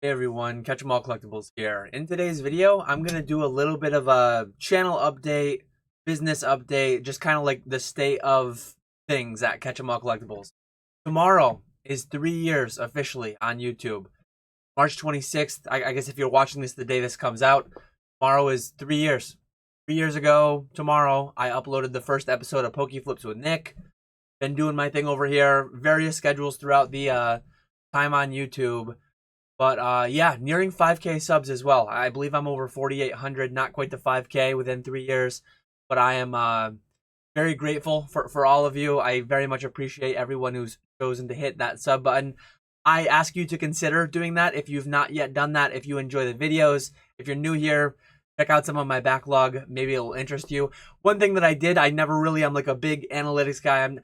Hey everyone, Catch 'em All Collectibles here. In today's video, I'm going to do a little bit of a channel update, business update, just kind of like the state of things at Catch 'em All Collectibles. Tomorrow is 3 years officially on YouTube. March 26th, I guess if you're watching this the day this comes out, tomorrow is 3 years. 3 years ago, tomorrow, I uploaded the first episode of Poke Flips with Nick. Been doing my thing over here, various schedules throughout the time on YouTube. But yeah, nearing 5K subs as well. I believe I'm over 4,800, not quite the 5K within 3 years. But I am very grateful for all of you. I very much appreciate everyone who's chosen to hit that sub button. I ask you to consider doing that if you've not yet done that. If you enjoy the videos, if you're new here, check out some of my backlog. Maybe it'll interest you. One thing that I'm like a big analytics guy. I'm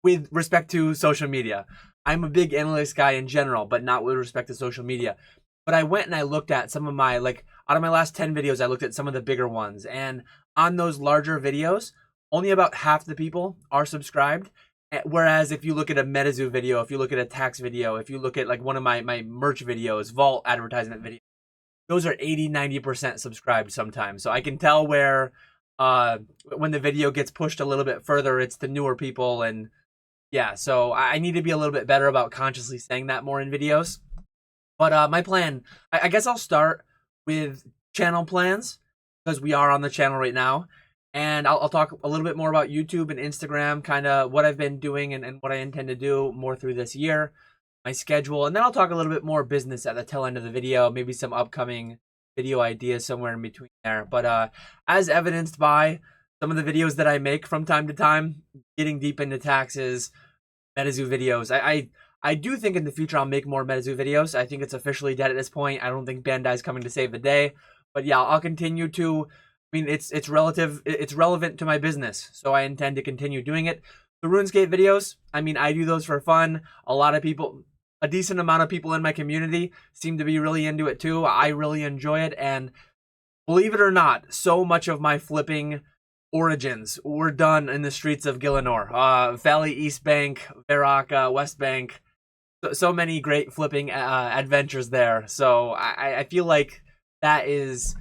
with respect to social media. I'm a big analytics guy in general, but not with respect to social media. But I went and I looked at some of my, like, out of my last 10 videos, I looked at some of the bigger ones. And on those larger videos, only about half the people are subscribed. Whereas if you look at a MetaZoo video, if you look at a tax video, if you look at like one of my merch videos, Vault advertisement videos, those are 80-90% subscribed sometimes. So I can tell where when the video gets pushed a little bit further, it's the newer people. And yeah, so I need to be a little bit better about consciously saying that more in videos. But my plan, I guess I'll start with channel plans because we are on the channel right now. And I'll talk a little bit more about YouTube and Instagram, kind of what I've been doing and what I intend to do more through this year, my schedule. And then I'll talk a little bit more business at the tail end of the video, maybe some upcoming video ideas somewhere in between there. But as evidenced by some of the videos that I make from time to time, getting deep into taxes, MetaZoo videos. I do think in the future I'll make more MetaZoo videos. I think it's officially dead at this point. I don't think Bandai's coming to save the day. But yeah, I'll continue to. I mean, it's relevant to my business, so I intend to continue doing it. The RuneScape videos, I mean, I do those for fun. A lot of people, a decent amount of people in my community seem to be really into it too. I really enjoy it, and believe it or not, so much of my flipping origins were done in the streets of Gielinor. Valley East Bank, Varrock, West Bank. So many great flipping adventures there. So I feel like that is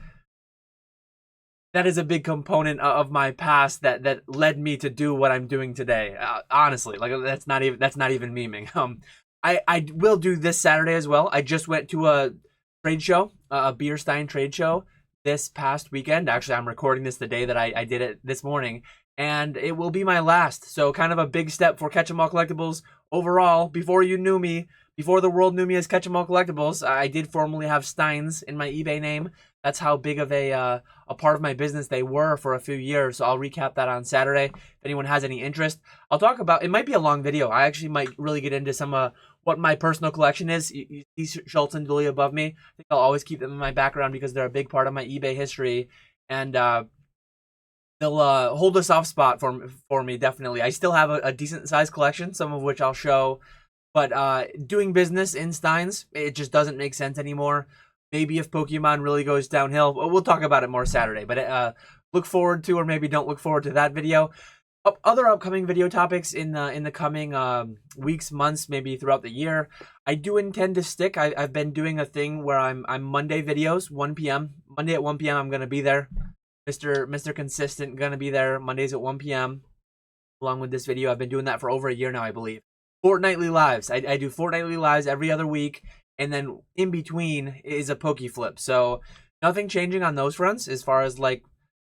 a big component of my past that led me to do what I'm doing today. Honestly, like that's not even memeing. I will do this Saturday as well. I just went to a trade show, a Beerstein trade show this past weekend. Actually, I'm recording this the day that I did it this morning, and it will be my last. So kind of a big step for Catch 'em All Collectibles overall. Before you knew me, before the world knew me as Catch 'em All Collectibles, I did formerly have Steins in my eBay name. That's how big of a part of my business they were for a few years. So I'll recap that on Saturday. If anyone has any interest, I'll talk about. It might be a long video. I actually might really get into some what my personal collection is. You see Schultz and Dooley above me. I think I'll always keep them in my background because they're a big part of my eBay history, and they'll hold a soft spot for me, definitely. I still have a decent sized collection, some of which I'll show. But doing business in Steins, it just doesn't make sense anymore. Maybe if Pokemon really goes downhill, we'll talk about it more Saturday. But look forward to, or maybe don't look forward to that video. Other upcoming video topics in the coming weeks, months, maybe throughout the year. I do intend to stick. I've been doing a thing where I'm Monday videos, 1 p.m. Monday at 1 p.m. I'm gonna be there. Mr. Consistent gonna be there Mondays at 1 p.m. along with this video. I've been doing that for over a year now, I believe. Fortnightly lives. I do fortnightly lives every other week, and then in between is a Poke Flip. So nothing changing on those fronts as far as like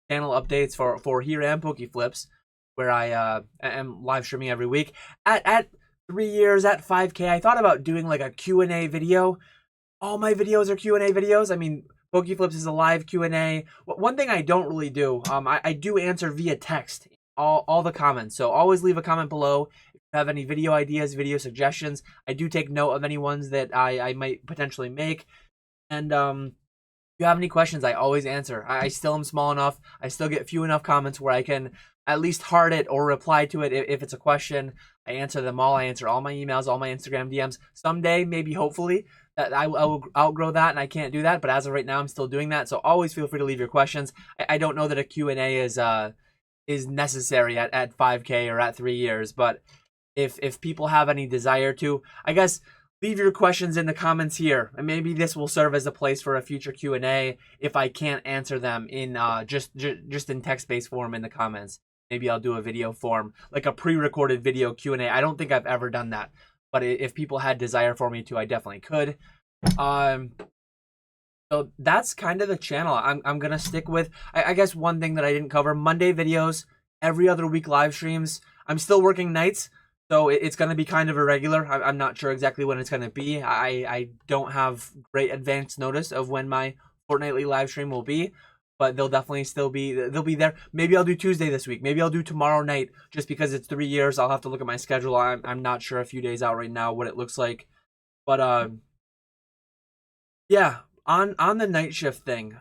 channel updates for here and Poke Flips, where I am live streaming every week. At 3 years, at 5K, I thought about doing like a Q&A video. All my videos are Q&A videos. I mean, Poke Flips is a live Q&A. One thing I don't really do, I do answer via text all the comments. So always leave a comment below if you have any video ideas, video suggestions. I do take note of any ones that I might potentially make. And if you have any questions, I always answer. I still am small enough. I still get few enough comments where I can at least heart it or reply to it if it's a question. I answer them all. I answer all my emails, all my Instagram DMs. Someday, maybe, hopefully, that I will outgrow that and I can't do that. But as of right now, I'm still doing that. So always feel free to leave your questions. I don't know that a Q&A is necessary at 5K or at 3 years, but if people have any desire to, I guess leave your questions in the comments here, and maybe this will serve as a place for a future Q&A if I can't answer them in just in text-based form in the comments. Maybe I'll do a video form, like a pre-recorded video Q&A. I don't think I've ever done that, but if people had desire for me to, I definitely could. So that's kind of the channel. I'm gonna stick with. I guess one thing that I didn't cover: Monday videos, every other week live streams. I'm still working nights, so it's gonna be kind of irregular. I'm not sure exactly when it's gonna be. I don't have great advance notice of when my fortnightly live stream will be, but they'll definitely still be. They'll be there. Maybe I'll do Tuesday this week. Maybe I'll do tomorrow night, just because it's 3 years. I'll have to look at my schedule. I'm not sure a few days out right now what it looks like, but yeah, on the night shift thing,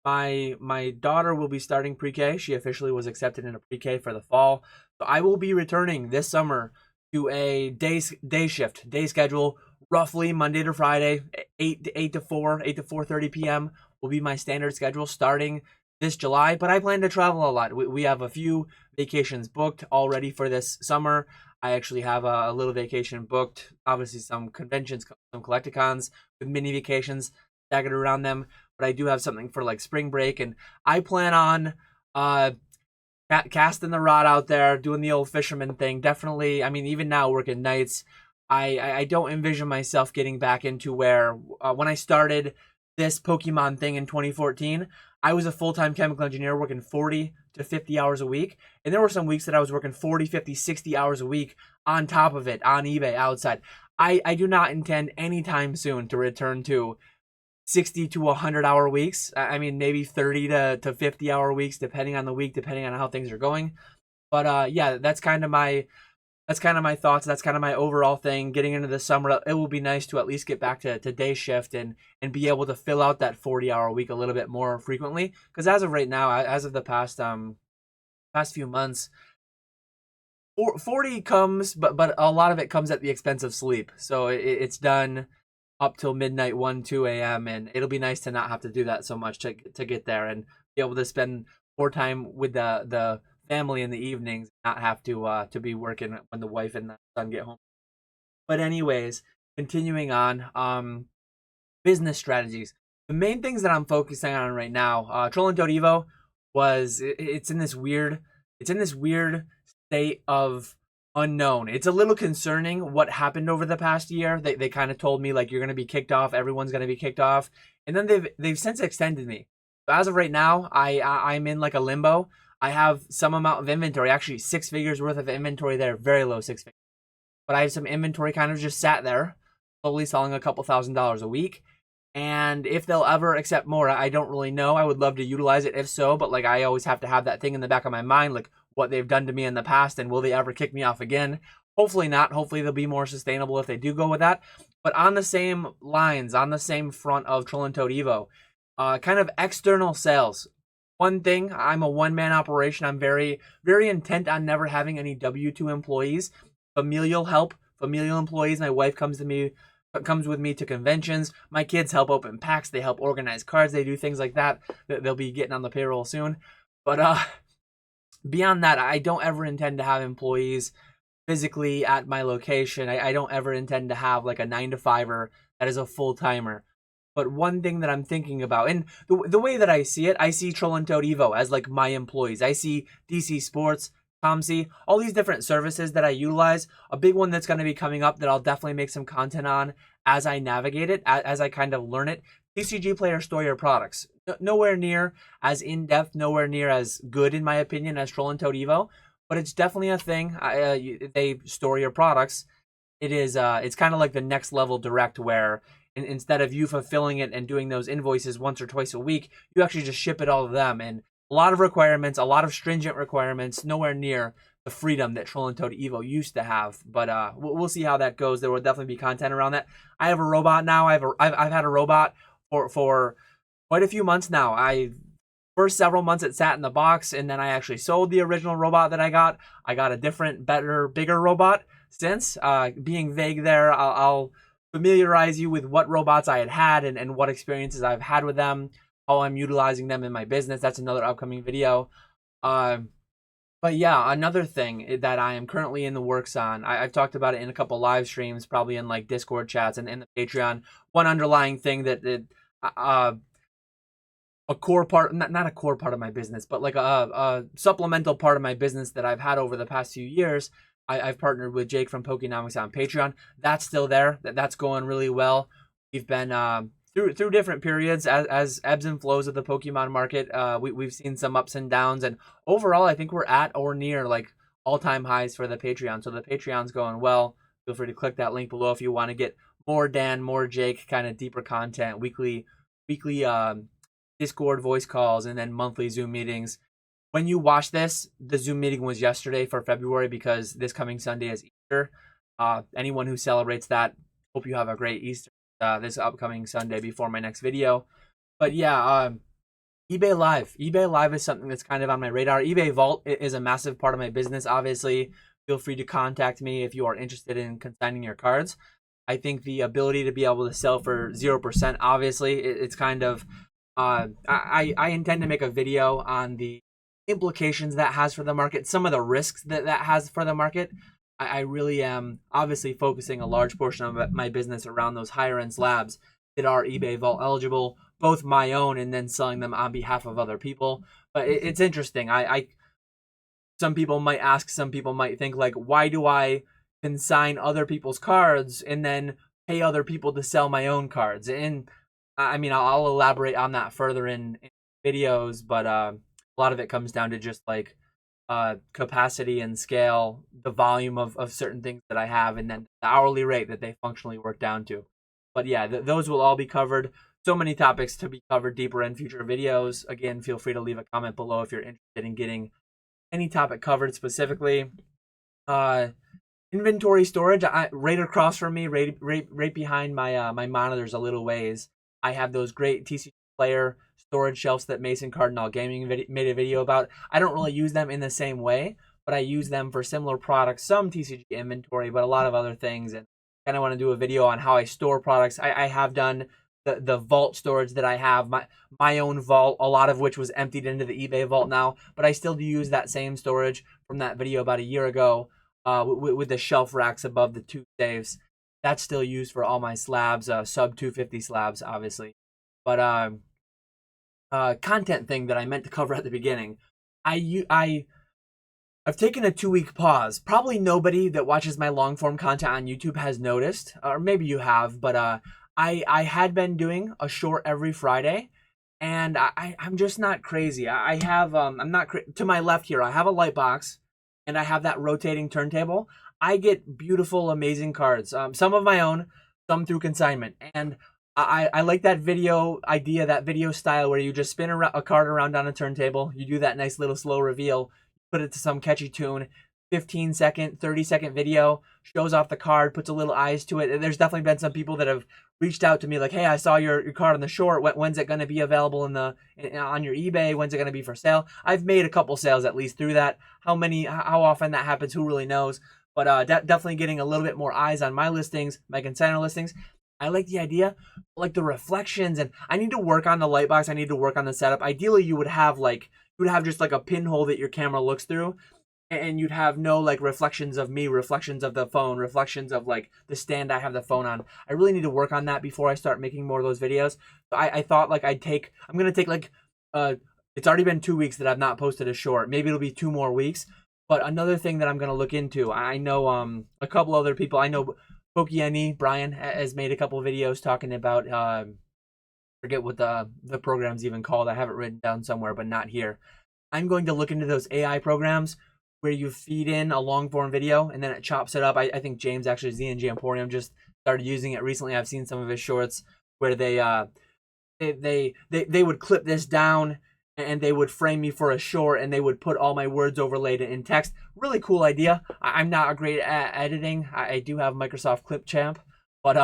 my daughter will be starting pre-K. She officially was accepted into pre-K for the fall. So I will be returning this summer to a day shift, day schedule, roughly Monday to Friday, 8 to 4, 8 to 4:30 p.m. will be my standard schedule starting this July, but I plan to travel a lot. We have a few vacations booked already for this summer. I actually have a little vacation booked, obviously some conventions, some collecticons with mini vacations staggered around them, but I do have something for like spring break, and I plan on casting the rod out there, doing the old fisherman thing. Definitely, I mean, even now working nights, I don't envision myself getting back into where when I started this Pokemon thing in 2014, I was a full-time chemical engineer working 40 to 50 hours a week. And there were some weeks that I was working 40, 50, 60 hours a week on top of it, on eBay, outside. I do not intend anytime soon to return to 60 to 100-hour weeks. I mean, maybe 30 to 50-hour weeks, depending on the week, depending on how things are going. But yeah, that's kind of my thoughts. That's kind of my overall thing. Getting into the summer, it will be nice to at least get back to day shift and be able to fill out that 40-hour week a little bit more frequently. Because as of right now, as of the past few months, 40 comes, but a lot of it comes at the expense of sleep. So it's done up till midnight, 1, 2 a.m. And it'll be nice to not have to do that so much to get there and be able to spend more time with the family in the evenings, not have to be working when the wife and the son get home. But anyways, continuing on, business strategies. The main things that I'm focusing on right now, Troll and Toad Evo it's in this weird state of unknown. It's a little concerning what happened over the past year. They kind of told me like you're gonna be kicked off, everyone's gonna be kicked off, and then they've since extended me. So as of right now, I'm in like a limbo. I have some amount of inventory, actually 6 figures worth of inventory there, very low 6 figures. But I have some inventory kind of just sat there, slowly selling a couple $1,000s a week. And if they'll ever accept more, I don't really know. I would love to utilize it if so, but like I always have to have that thing in the back of my mind, like what they've done to me in the past and will they ever kick me off again? Hopefully not. Hopefully they'll be more sustainable if they do go with that. But on the same lines, on the same front of Troll and Toad Evo, kind of external sales. One thing, I'm a one-man operation. I'm very, very intent on never having any W-2 employees. Familial help, familial employees. My wife comes with me to conventions. My kids help open packs. They help organize cards. They do things like that. They'll be getting on the payroll soon. But beyond that, I don't ever intend to have employees physically at my location. I don't ever intend to have like a 9-to-5er that is a full-timer. But one thing that I'm thinking about, and the way that I see it, I see Troll and Toad Evo as like my employees. I see DC Sports, ComC, all these different services that I utilize. A big one that's going to be coming up that I'll definitely make some content on as I navigate it, as I kind of learn it. TCG Player Store Your Products. Nowhere near as in-depth, nowhere near as good in my opinion as Troll and Toad Evo, but it's definitely a thing. They store your products. It's kind of like the next level direct where instead of you fulfilling it and doing those invoices once or twice a week, you actually just ship it all to them. And a lot of requirements, a lot of stringent requirements, nowhere near the freedom that Troll and Toad Evo used to have. But we'll see how that goes. There will definitely be content around that. I have a robot now. I've had a robot for quite a few months now. First several months it sat in the box, and then I actually sold the original robot that I got. I got a different, better, bigger robot since. Being vague there, I'll familiarize you with what robots I had and what experiences I've had with them, how I'm utilizing them in my business. That's another upcoming video. But yeah, another thing that I am currently in the works on, I've talked about it in a couple live streams, probably in like Discord chats and in the Patreon. One underlying thing that uh, a core part, not a core part of my business, but like a supplemental part of my business that I've had over the past few years. I've partnered with Jake from Pokenomics on Patreon. That's still there. That's going really well. We've been through different periods as ebbs and flows of the Pokemon market. We've seen some ups and downs, and overall, I think we're at or near like all-time highs for the Patreon. So the Patreon's going well. Feel free to click that link below if you want to get more Dan, more Jake, kind of deeper content, weekly Discord voice calls, and then monthly Zoom meetings. When you watch this, the Zoom meeting was yesterday for February because this coming Sunday is Easter. Anyone who celebrates that, hope you have a great Easter this upcoming Sunday before my next video. But yeah, eBay Live. eBay Live is something that's kind of on my radar. eBay Vault is a massive part of my business, obviously. Feel free to contact me if you are interested in consigning your cards. I think the ability to be able to sell for 0%, obviously, it's kind of I intend to make a video on the implications that has for the market, some of the risks that has for the market. I really am obviously focusing a large portion of my business around those higher end slabs that are eBay Vault eligible, both my own and then selling them on behalf of other people. But it's interesting. I some people might ask, some people might think like, why do I consign other people's cards and then pay other people to sell my own cards? And I mean, I'll elaborate on that further in videos, but a lot of it comes down to just like capacity and scale, the volume of certain things that I have, and then the hourly rate that they functionally work down to. But yeah, those will all be covered. So many topics to be covered deeper in future videos. Again, feel free to leave a comment below if you're interested in getting any topic covered specifically. Uh, Inventory storage, right across from me, right behind my monitors a little ways. I have those great TCG player storage shelves that Mason Cardinal Gaming made a video about. I don't really use them in the same way, but I use them for similar products, some TCG inventory, but a lot of other things. And kind of want to do a video on how I store products. I have done the vault storage that I have, my own vault, a lot of which was emptied into the eBay vault now, but I still do use that same storage from that video about a year ago. With the shelf racks above the two safes. That's still used for all my slabs, sub 250 slabs, obviously. But content thing that I meant to cover at the beginning. I've taken a 2-week pause. Probably nobody that watches my long form content on YouTube has noticed, or maybe you have. But I had been doing a short every Friday, and I'm just not crazy. I have I'm not to my left here. I have a light box, and I have that rotating turntable. I get beautiful, amazing cards. Some of my own, some through consignment. And I like that video idea, that video style where you just spin a card around on a turntable. You do that nice little slow reveal, put it to some catchy tune, 15-second, 30-second video, shows off the card, puts a little eyes to it. And there's definitely been some people that have reached out to me like, hey, I saw your card on the short. When's it going to be available on your eBay? When's it going to be for sale? I've made a couple sales at least through that. How often that happens, who really knows? But definitely getting a little bit more eyes on my listings, my consignor listings. I like the idea, like the reflections, and I need to work on the light box. I need to work on the setup. Ideally, you would have just like a pinhole that your camera looks through, and you'd have no like reflections of me, reflections of the phone, reflections of like the stand I have the phone on. I really need to work on that before I start making more of those videos. So I thought like I'm gonna take like it's already been 2 weeks that I've not posted a short. Maybe it'll be 2 more weeks. But another thing that I'm gonna look into, I know a couple other people. I know Pokey Brian has made a couple videos talking about forget what the program's even called. I have it written down somewhere, but not here. I'm going to look into those AI programs where you feed in a long form video and then it chops it up. I think James, actually, ZNG Emporium, just started using it recently. I've seen some of his shorts where they would clip this down and they would frame me for a short and they would put all my words overlaid in text. Really cool idea. I'm not great at editing. I do have Microsoft Clipchamp, but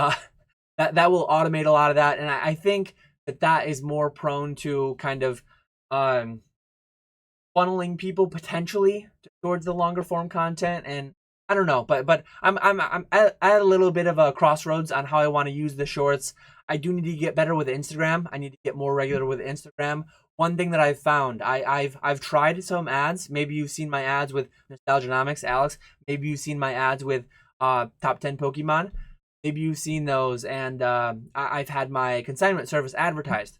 that will automate a lot of that. And I think that is more prone to kind of funneling people potentially towards the longer form content. And I don't know, but I'm at a little bit of a crossroads on how I want to use the shorts. I do need to get better with Instagram. I need to get more regular with Instagram. one thing that I've found, I've tried some ads. Maybe you've seen my ads with Nostalgianomics, Alex. Maybe you've seen my ads with Top 10 Pokemon. Maybe you've seen those, and I've had my consignment service advertised.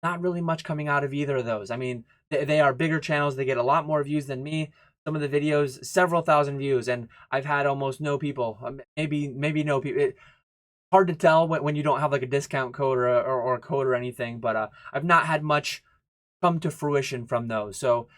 Not really much coming out of either of those. I mean, they are bigger channels. They get a lot more views than me. Some of the videos, several thousand views, and I've had almost no people. Maybe no people. Hard to tell when you don't have like a discount code or a code or anything. But I've not had much come to fruition from those. So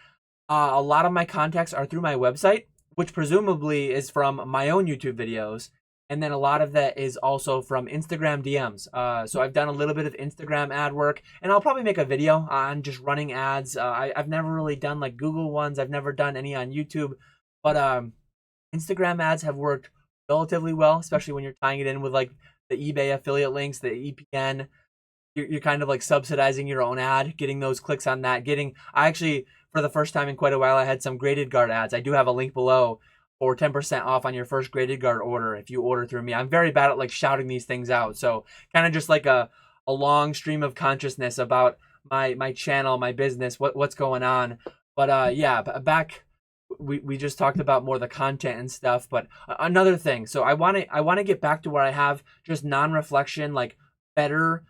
a lot of my contacts are through my website, which presumably is from my own YouTube videos. And then a lot of that is also from Instagram DMs. So I've done a little bit of Instagram ad work, and I'll probably make a video on just running ads. I've never really done like Google ones. I've never done any on YouTube, but Instagram ads have worked relatively well, especially when you're tying it in with like the eBay affiliate links, the EPN. You're kind of like subsidizing your own ad, getting those clicks on that. I actually, for the first time in quite a while, I had some graded guard ads. I do have a link below for 10% off on your first graded guard order if you order through me. I'm very bad at like shouting these things out. So kind of just like a long stream of consciousness about my channel, my business, what's going on. But yeah, back we just talked about more the content and stuff, but another thing. So I want to get back to where I have just non-reflection, like better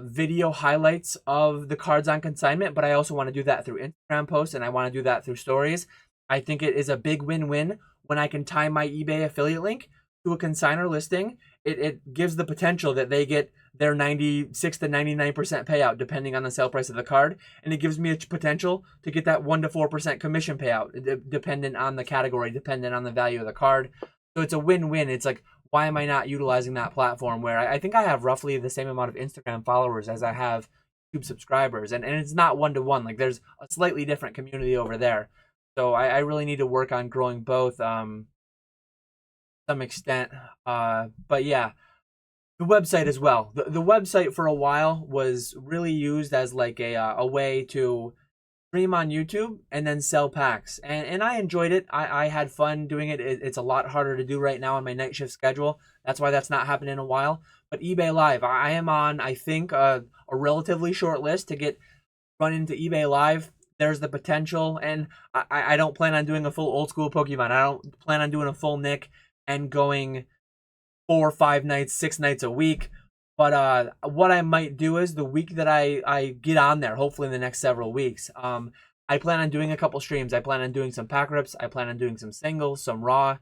video highlights of the cards on consignment, but I also want to do that through Instagram posts, and I want to do that through stories. I think it is a big win-win when I can tie my eBay affiliate link to a consignor listing. It gives the potential that they get their 96 to 99% payout depending on the sale price of the card, and it gives me a potential to get that 1 to 4% commission payout dependent on the category, dependent on the value of the card. So it's a win-win. It's like, why am I not utilizing that platform where I think I have roughly the same amount of Instagram followers as I have YouTube subscribers, and it's not one-to-one. Like there's a slightly different community over there. So I really need to work on growing both some extent. But yeah, the website as well. The website for a while was really used as like a way to stream on YouTube and then sell packs. And I enjoyed it. I had fun doing it. It's a lot harder to do right now on my night shift schedule. That's why that's not happening in a while. But eBay Live, I am on, I think, a relatively short list to get run into eBay Live. There's the potential, and I don't plan on doing a full old school Pokemon. I don't plan on doing a full Nick and going 4 or 5 nights, 6 nights a week. But what I might do is the week that I get on there, hopefully in the next several weeks, I plan on doing a couple streams. I plan on doing some pack rips. I plan on doing some singles, some raw,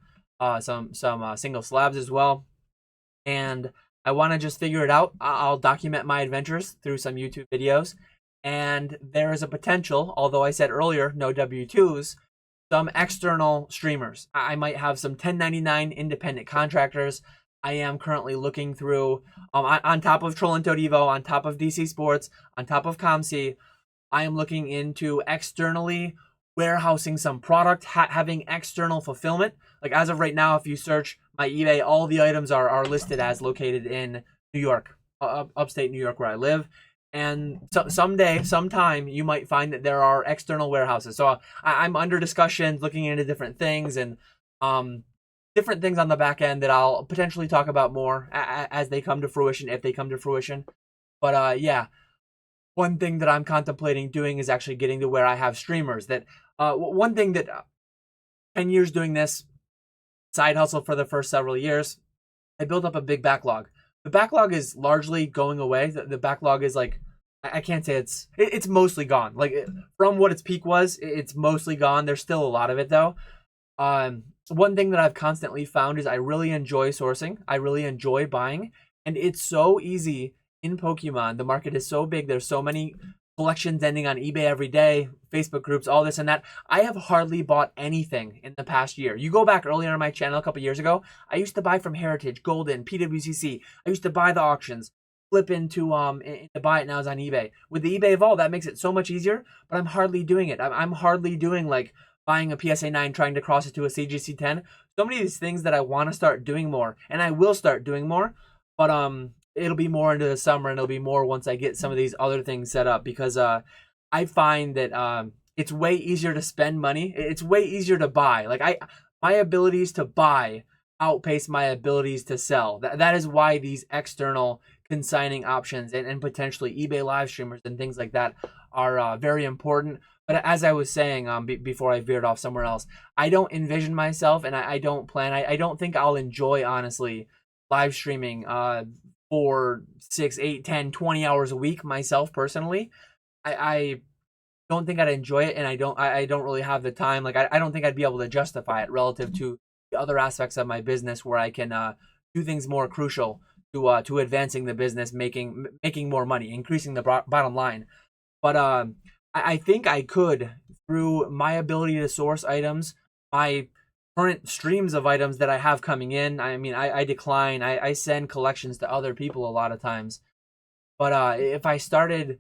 some single slabs as well. And I want to just figure it out. I'll document my adventures through some YouTube videos. And there is a potential, although I said earlier, no W-2s, some external streamers. I might have some 1099 independent contractors. I am currently looking through, on top of Troll and Toad Evo, on top of DC Sports, on top of ComC, I am looking into externally warehousing some product, having external fulfillment. Like as of right now, if you search my eBay, all the items are listed as located in New York, upstate New York where I live. And so sometime, you might find that there are external warehouses. So I'm under discussions, looking into different things, and different things on the back end that I'll potentially talk about more as they come to fruition, if they come to fruition. But yeah, one thing that I'm contemplating doing is actually getting to where I have streamers. That one thing that 10 years doing this side hustle for the first several years, I built up a big backlog. The backlog is largely going away. The backlog is like, I can't say it's mostly gone. Like from what its peak was, it's mostly gone. There's still a lot of it though. One thing that I've constantly found is I really enjoy sourcing. I really enjoy buying, and it's so easy in Pokemon. The market is so big. There's so many collections ending on eBay every day, Facebook groups, all this and that. I have hardly bought anything in the past year. You go back earlier on my channel a couple years ago, I used to buy from Heritage, Golden, PWCC. I used to buy the auctions, flip into to buy it now is on eBay. With the eBay Vault, that makes it so much easier, but I'm hardly doing it. I'm hardly doing like buying a PSA 9, trying to cross it to a CGC 10. So many of these things that I want to start doing more, and I will start doing more, but it'll be more into the summer, and it'll be more once I get some of these other things set up, because I find that it's way easier to spend money. It's way easier to buy. Like my abilities to buy outpace my abilities to sell. That is why these external consigning options and potentially eBay live streamers and things like that are very important. But as I was saying before I veered off somewhere else, I don't envision myself, and I don't plan. I don't think I'll enjoy, honestly, live streaming for 6, 8, 10, 20 hours a week myself personally. I don't think I'd enjoy it, and I don't really have the time. Like I don't think I'd be able to justify it relative to the other aspects of my business where I can do things more crucial to advancing the business, making more money, increasing the bottom line. But I think I could, through my ability to source items, my current streams of items that I have coming in. I mean, I decline. I send collections to other people a lot of times. But if I started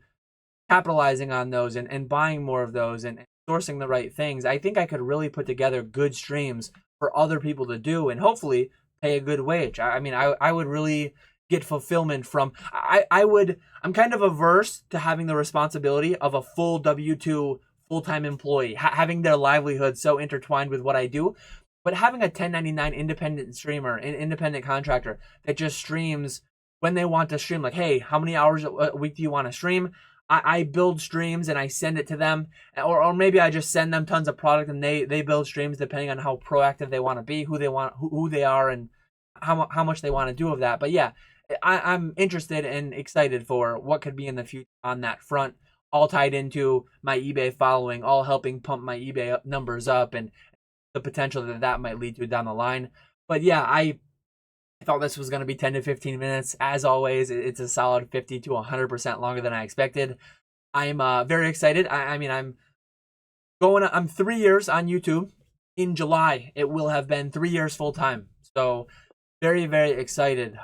capitalizing on those and buying more of those and sourcing the right things, I think I could really put together good streams for other people to do and hopefully pay a good wage. I mean, I would really get fulfillment from, I'm kind of averse to having the responsibility of a full W-2 full-time employee, having their livelihood so intertwined with what I do. But having a 1099 independent streamer, an independent contractor that just streams when they want to stream, like, hey, how many hours a week do you want to stream? I build streams and I send it to them, or maybe I just send them tons of product and they build streams depending on how proactive they want to be, who they are, and how much they want to do of that. But yeah, I'm interested and excited for what could be in the future on that front, all tied into my eBay following, all helping pump my eBay numbers up and the potential that might lead to down the line. But yeah, I thought this was going to be 10 to 15 minutes. As always, it's a solid 50 to 100% longer than I expected. I'm very excited. I mean, I'm 3 years on YouTube. In July, it will have been 3 years full time. So very, very excited.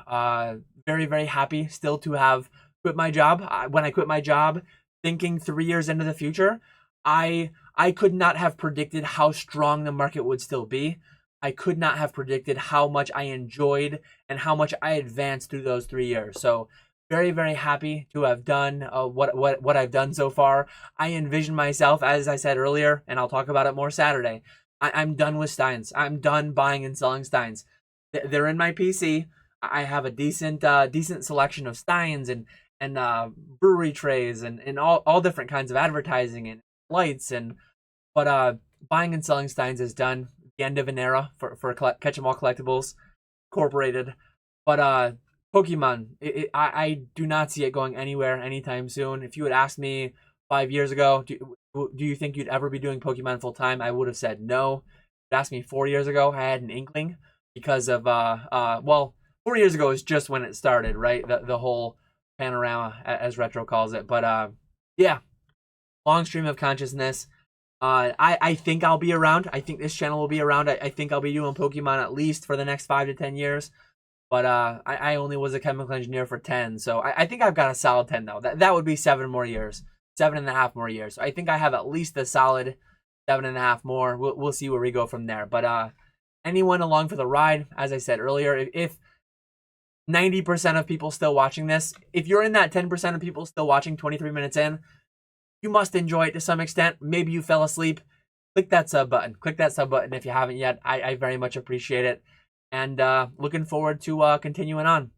Very, very happy still to have quit my job. When I quit my job, thinking 3 years into the future, I could not have predicted how strong the market would still be. I could not have predicted how much I enjoyed and how much I advanced through those 3 years. So very, very happy to have done what I've done so far. I envision myself, as I said earlier, and I'll talk about it more Saturday. I'm done with steins. I'm done buying and selling steins. They're in my PC. I have a decent selection of steins and brewery trays and all different kinds of advertising and lights but buying and selling steins is done. The end of an era for Catch 'em All Collectibles Incorporated. But Pokemon, I do not see it going anywhere anytime soon. If you had asked me 5 years ago, do you think you'd ever be doing Pokemon full time? I would have said no. If you asked me 4 years ago, I had an inkling because of 4 years ago is just when it started, right? The whole panorama, as Retro calls it. But yeah, long stream of consciousness. I think I'll be around. I think this channel will be around. I think I'll be doing Pokemon at least for the next 5 to 10 years. But I only was a chemical engineer for 10. So I think I've got a solid 10, though. That would be 7 more years. 7.5 more years. So I think I have at least a solid 7.5 more. We'll see where we go from there. But anyone along for the ride, as I said earlier, if 90% of people still watching this, if you're in that 10% of people still watching 23 minutes in, you must enjoy it to some extent. Maybe you fell asleep. Click that sub button. Click that sub button if you haven't yet. I very much appreciate it. And looking forward to continuing on.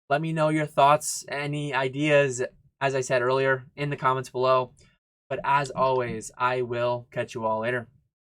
Let me know your thoughts, any ideas, as I said earlier, in the comments below. But as always, I will catch you all later.